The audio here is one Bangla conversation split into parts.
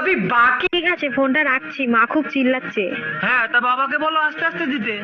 अभी बाकी। ঠিক আছে, ফোনটা রাখছি, মা খুব চিল্লাচ্ছে। হ্যাঁ, তা বাবাকে বলো আস্তে আস্তে দিতে।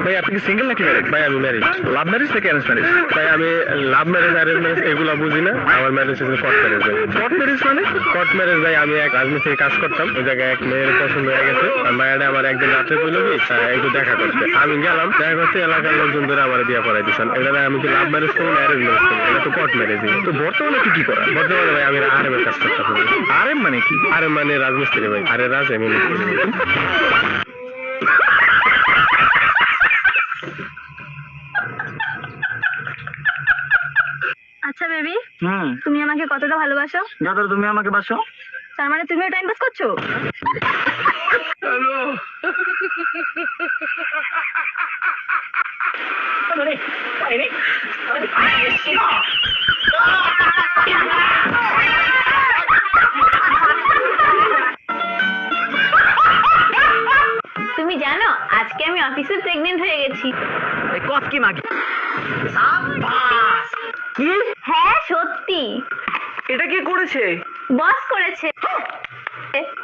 ভাই আপনি কি সিঙ্গেল নাকি ম্যারেজ? ভাই আমি ম্যারেজ। লাভ ম্যারেজ নাকি অ্যারেঞ্জ ম্যারেজ? ভাই আমি লাভ ম্যারেজ অ্যারেঞ্জ ম্যারেজ এগুলো বুঝি না। আমার ম্যারেজ হচ্ছে কোর্ট ম্যারেজ। কোর্ট ম্যারেজ মানে? কোর্ট ম্যারেজ ভাই আমি এক রাজমিস্ত্রি কাজ করতাম, ওই জায়গায় এক মেয়ের পছন্দ হয়ে গেছে। আর মায়েরা আমার একদিন রাত্রে বললো কি একটু দেখা করতে। আমি গেলাম দেখা করতে, এলাকার লোকজন ধরে আমার বিয়ে করাই দিচ্ছেন। এটা আমি কি লাভ ম্যারেজ করবো না অ্যারেঞ্জ ম্যারেজ করবো? এটা তো কোর্ট ম্যারেজই। তো বর্তমানে তুই কি করা? বর্তমানে ভাই আমি আরএমের কাজ করতাম। আরএম মানে কি? আরএম মানে রাজমিস্ত্রি ভাই। আরে রাজ এমনি। আচ্ছা বেবি, তুমি আমাকে কতটা ভালোবাসো? যতটা তুমি আমাকে বাসো। তার মানে তুমিও টাইম পাস করছো? হ্যালো। তুমি জানো আজকে আমি অফিসে প্রেগনেন্ট হয়ে গেছি। কত কি মাগি? কি? হ্যাঁ সত্যি। এটা কি করেছে? বস করেছে।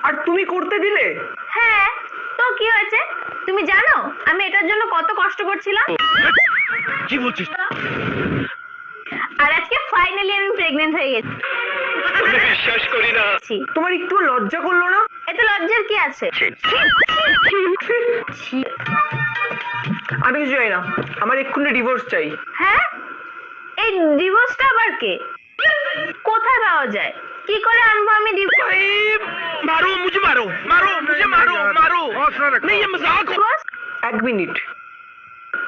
আর তুমি করতে দিলে? হ্যাঁ, তো কি হয়েছে? তুমি জানো আমি এটার জন্য কত কষ্ট করছিলাম? কি বলছিস? আর আজকে ফাইনালি আমি প্রেগনেন্ট হয়ে গেছি। বিশ্বাস করি না। তোমার একটু লজ্জা করলো না? এতে লজ্জার কি আছে? আমি কিছু চাই না, আমার এক্ষুনি ডিভোর্স চাই। হ্যাঁ, এই ডিভোর্সটা আবার কে? কোথায় পাওয়া যায়? কি করে আনবো আমি ডিভোর্স? মারো মুঝে, মারো মারো মুঝে, মারো মারো। नहीं ये मजाक। এক মিনিট,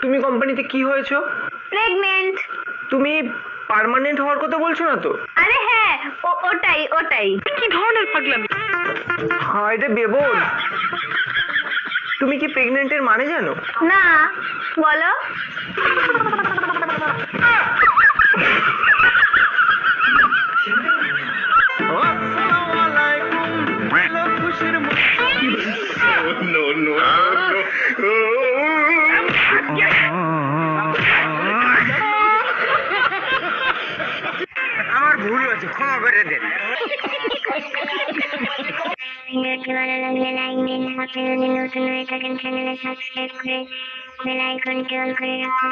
তুমি কোম্পানিতে কি হয়েছো? প্রেগনেন্ট। তুমি পার্মানেন্ট হওয়ার কথা বলছো না তো? আরে হ্যাঁ, ওটাই ওটাই। কি ধরনের পাগলামি? হ্যাঁ, এটা বেবোন। তুমি কি প্রেগনেন্টের মানে জানো? না, বলো। No, no, no. আমার ভুল হয়েছে, ক্ষমা করে দেন। ভালো লাগলে লাইক দিন, আপনি যদি নতুন হয়ে থাকেন চ্যানেলে সাবস্ক্রাইব করে বেল আইকনটি অন করে রাখুন।